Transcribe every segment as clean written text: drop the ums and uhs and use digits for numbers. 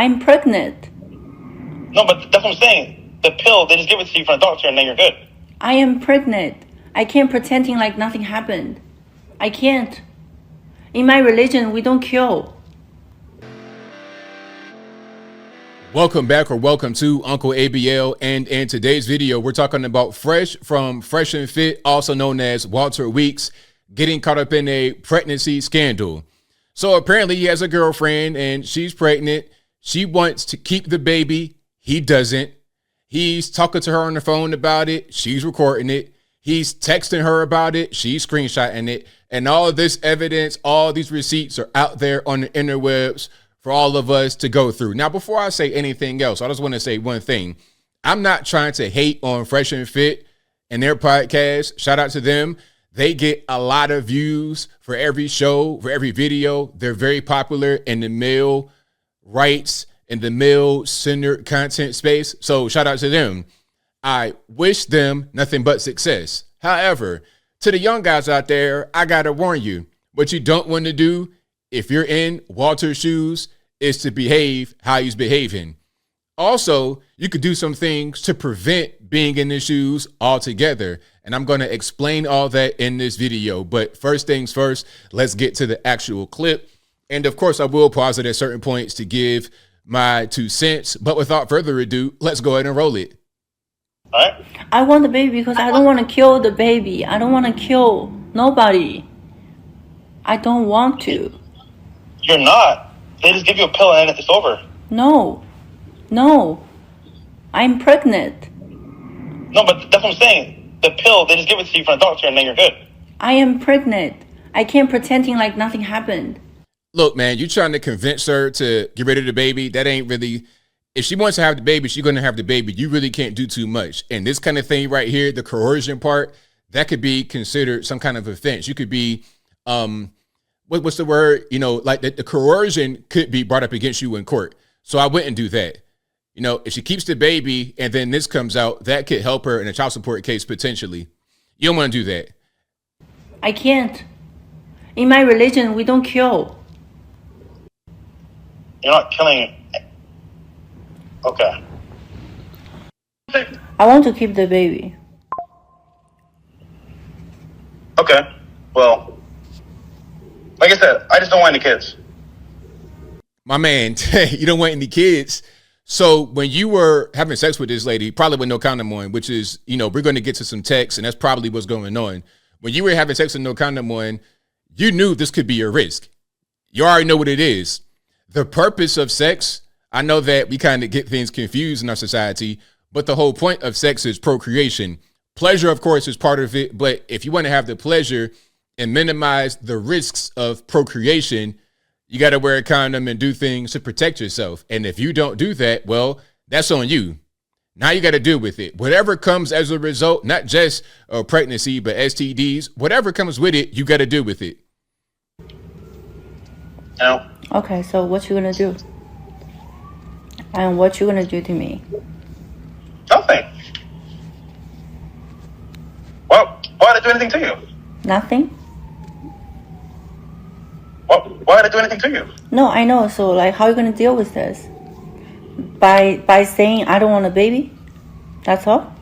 I'm pregnant. No, but that's what I'm saying. The pill, they just give it to you from a doctor and then you're good. I am pregnant. I can't pretending like nothing happened. I can't. In my religion, we don't kill. Welcome back, or welcome to Uncle ABL, and in today's video we're talking about Fresh from Fresh and Fit, also known as Walter Weeks, getting caught up in a pregnancy scandal. So apparently he has a girlfriend and she's pregnant. She wants to keep the baby. He doesn't. He's talking to her on the phone about it. She's recording it. He's texting her about it. She's screenshotting it. And all of this evidence, all these receipts are out there on the interwebs for all of us to go through. Now, before I say anything else, I just want to say one thing. I'm not trying to hate on Fresh and Fit and their podcast. Shout out to them. They get a lot of views for every show, for every video. They're very popular in the male rights and the male-centered content space. So shout out to them. I wish them nothing but success. However, to the young guys out there, I got to warn you, what you don't want to do if you're in Walter's shoes is to behave how he's behaving. Also, you could do some things to prevent being in his shoes altogether. And I'm going to explain all that in this video. But first things first, let's get to the actual clip. And of course, I will pause it at certain points to give my 2 cents. But without further ado, let's go ahead and roll it. All right? I want the baby because I don't want to kill the baby. I don't want to kill nobody. I don't want to. You're not. They just give you a pill and it's over. No. I'm pregnant. No, but that's what I'm saying. The pill, they just give it to you from a doctor and then you're good. I am pregnant. I can't pretending like nothing happened. Look, man, you trying to convince her to get rid of the baby. That ain't really, if she wants to have the baby, she's going to have the baby. You really can't do too much. And this kind of thing right here, the coercion part, that could be considered some kind of offense. You could be, what's the word? You know, like the coercion could be brought up against you in court. So I wouldn't do that. You know, if she keeps the baby and then this comes out, that could help her in a child support case potentially. You don't want to do that. I can't. In my religion, we don't kill. You're not killing it. Okay. I want to keep the baby. Okay. Well, like I said, I just don't want any kids. My man, you don't want any kids. So when you were having sex with this lady, probably with no condom on, which is, you know, we're going to get to some text, and that's probably what's going on. When you were having sex with no condom on, you knew this could be a risk. You already know what it is. The purpose of sex, I know that we kind of get things confused in our society, but the whole point of sex is procreation. Pleasure, of course, is part of it. But if you want to have the pleasure and minimize the risks of procreation, you got to wear a condom and do things to protect yourself. And if you don't do that, well, that's on you. Now you got to deal with it. Whatever comes as a result, not just a pregnancy, but STDs, whatever comes with it, you got to deal with it. No. Okay, so what you gonna do? And what you gonna do to me? Nothing. Well, why did I do anything to you? Nothing? Why did I do anything to you? No, I know. So like, how are you gonna deal with this? By saying I don't want a baby? That's all?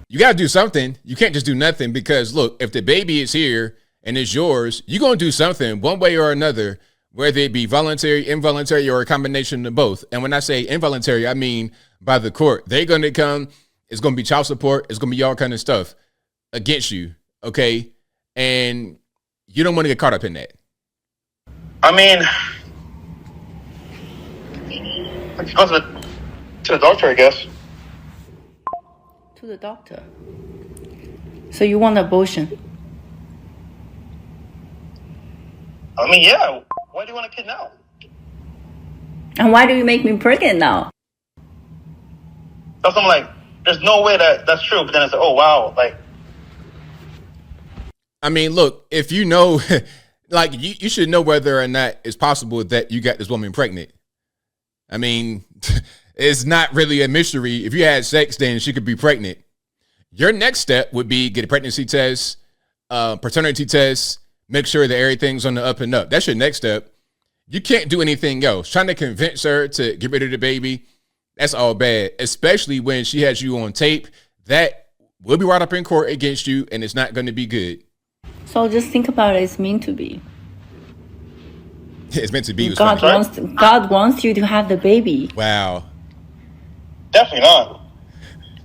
You got to do something. You can't just do nothing, because look, if the baby is here and it's yours, you're going to do something one way or another, whether it be voluntary, involuntary, or a combination of both. And when I say involuntary, I mean by the court. They're going to come. It's going to be child support. It's going to be all kind of stuff against you. Okay. And you don't want to get caught up in that. I mean, I could go to the doctor, I guess. To the doctor. So you want abortion? I mean, yeah. Why do you want a kid now? And why do you make me pregnant now? That's I'm like, there's no way that's true. But then it's like, oh wow, like. I mean, look, if you know, like you should know whether or not it's possible that you got this woman pregnant. I mean, it's not really a mystery. If you had sex, then she could be pregnant. Your next step would be get a pregnancy test, paternity test, make sure that everything's on the up and up. That's your next step. You can't do anything else. Trying to convince her to get rid of the baby, that's all bad, especially when she has you on tape. That will be brought up in court against you, and it's not going to be good. So just think about it. It's meant to be. It's meant to be. God wants you to have the baby. Wow. Definitely not.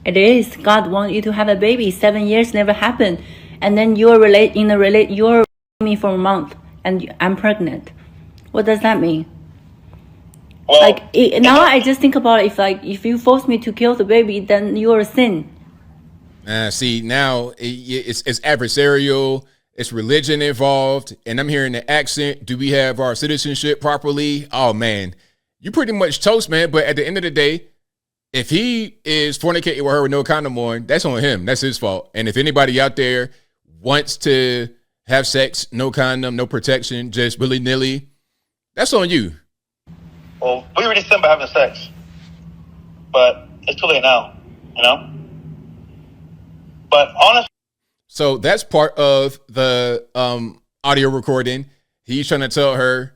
It is. God wants you to have a baby. 7 years never happened, and then you're you're me for a month, and I'm pregnant. What does that mean? Well, Now I just think about it, if you force me to kill the baby, then you're a sin. See, now it's adversarial. It's religion involved, and I'm hearing the accent. Do we have our citizenship properly? Oh man, you pretty much toast, man. But at the end of the day, if he is fornicating with her with no condom on, that's on him. That's his fault. And if anybody out there wants to have sex, no condom, no protection, just willy-nilly, that's on you. Well, we already sinned by having sex, but it's too late now, you know? But honestly, so that's part of the audio recording. He's trying to tell her,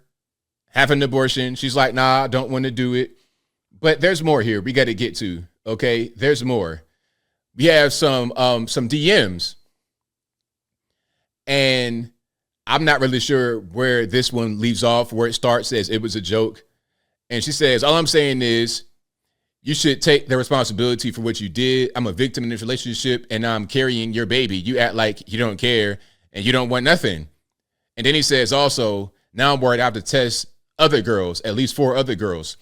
have an abortion. She's like, nah, I don't want to do it. But there's more here we got to get to, okay? There's more. We have some DMs. And I'm not really sure where this one leaves off, where it starts as it was a joke. And she says, all I'm saying is you should take the responsibility for what you did. I'm a victim in this relationship, and I'm carrying your baby. You act like you don't care and you don't want nothing. And then he says also, now I'm worried I have to test other girls, at least 4 other girls.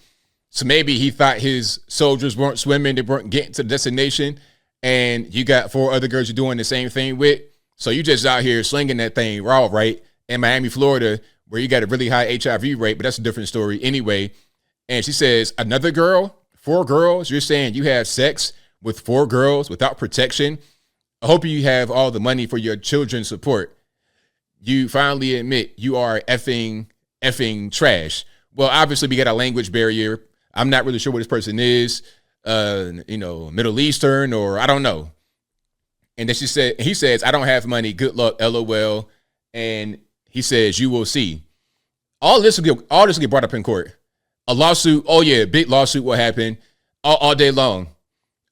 So maybe he thought his soldiers weren't swimming, they weren't getting to the destination, and you got 4 other girls you're doing the same thing with. So you just out here slinging that thing raw, right? In Miami, Florida, where you got a really high HIV rate, but that's a different story anyway. And she says, another girl, 4 girls, you're saying you have sex with 4 girls without protection? I hope you have all the money for your children's support. You finally admit you are effing trash. Well, obviously we got a language barrier. I'm not really sure what this person is, Middle Eastern, or I don't know. And then he says, I don't have money. Good luck, LOL. And he says, you will see. All this will get brought up in court. A lawsuit. Oh yeah, big lawsuit will happen all day long,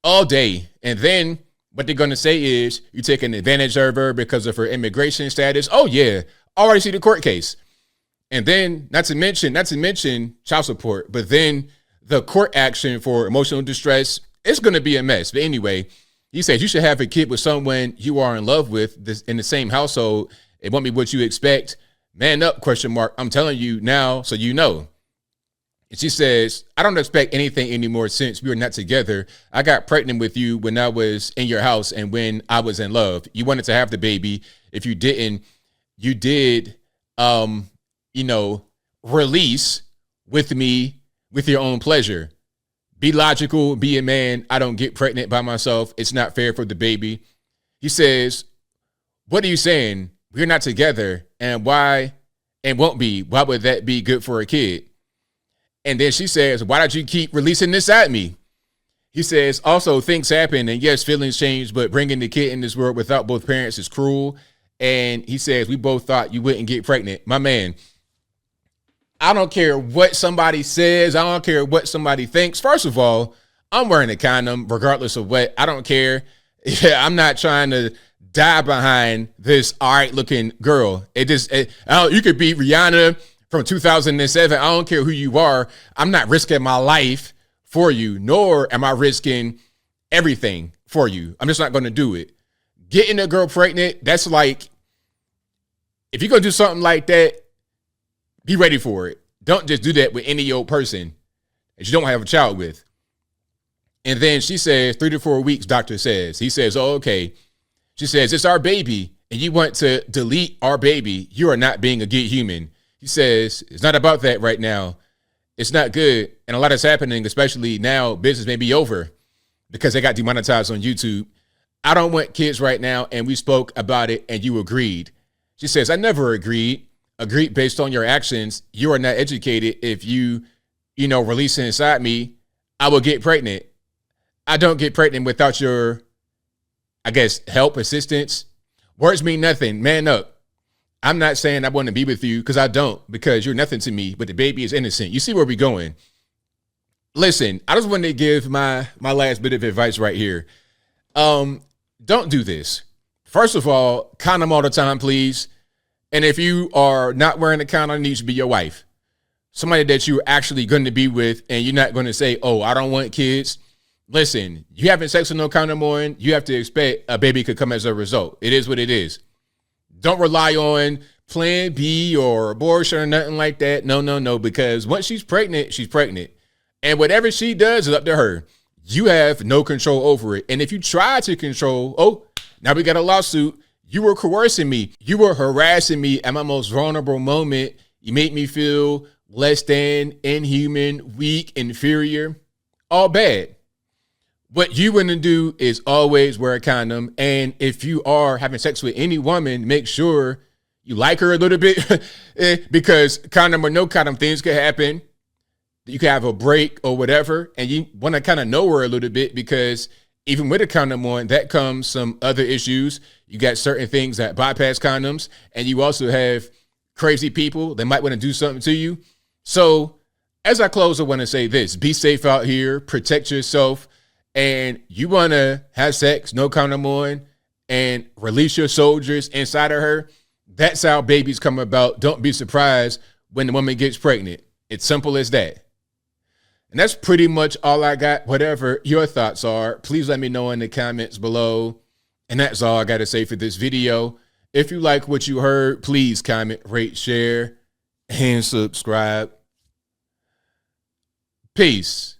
all day. And then what they're going to say is you're taking advantage of her because of her immigration status. Oh yeah, already see the court case. And then not to mention child support, but then the court action for emotional distress, it's going to be a mess. But anyway, he says you should have a kid with someone you are in love with in the same household. It won't be what you expect. Man up, ? I'm telling you now, so you know. And she says, I don't expect anything anymore since we were not together. I got pregnant with you when I was in your house and when I was in love. You wanted to have the baby. If you didn't, you did, release with me with your own pleasure. Be logical, be a man. I don't get pregnant by myself. It's not fair for the baby. He says, what are you saying? We're not together. And why? And won't be. Why would that be good for a kid? And then she says, why don't you keep releasing this at me? He says, also, things happen. And yes, feelings change, but bringing the kid in this world without both parents is cruel. And he says, we both thought you wouldn't get pregnant. My man, I don't care what somebody says. I don't care what somebody thinks. First of all, I'm wearing a condom regardless of what. I don't care. Yeah, I'm not trying to die behind this all right looking girl. You could be Rihanna from 2007. I don't care who you are. I'm not risking my life for you, nor am I risking everything for you. I'm just not going to do it. Getting a girl pregnant, that's like, if you're going to do something like that, be ready for it. Don't just do that with any old person that you don't have a child with. And then she says, 3 to 4 weeks, doctor says. He says, oh, okay. She says, it's our baby, and you want to delete our baby. You are not being a good human. He says, it's not about that right now. It's not good. And a lot is happening, especially now business may be over because they got demonetized on YouTube. I don't want kids right now. And we spoke about it and you agreed. She says, I never agreed based on your actions. You are not educated. If you release it inside me, I will get pregnant. I don't get pregnant without your, help, assistance. Words mean nothing. Man up. I'm not saying I want to be with you, because I don't, because you're nothing to me, but the baby is innocent. You see where we're going. Listen, I just wanted to give my last bit of advice right here. Don't do this. First of all, condom all the time, please. And if you are not wearing a condom, it needs to be your wife. Somebody that you're actually going to be with, and you're not going to say, oh, I don't want kids. Listen, you having sex with no condom on, you have to expect a baby could come as a result. It is what it is. Don't rely on plan B or abortion or nothing like that. No, because once she's pregnant, she's pregnant. And whatever she does is up to her. You have no control over it. And if you try to control, oh, now we got a lawsuit. You were coercing me. You were harassing me at my most vulnerable moment. You made me feel less than, inhuman, weak, inferior. All bad. What you want to do is always wear a condom. And if you are having sex with any woman, make sure you like her a little bit because condom or no condom, things could happen. You can have a break or whatever. And you want to kind of know her a little bit, because even with a condom on, that comes some other issues. You got certain things that bypass condoms, and you also have crazy people that might want to do something to you. So as I close, I want to say this: be safe out here, protect yourself. And you want to have sex, no condom on, and release your soldiers inside of her. That's how babies come about. Don't be surprised when the woman gets pregnant. It's simple as that. And that's pretty much all I got. Whatever your thoughts are, please let me know in the comments below. And that's all I got to say for this video. If you like what you heard, please comment, rate, share, and subscribe. Peace.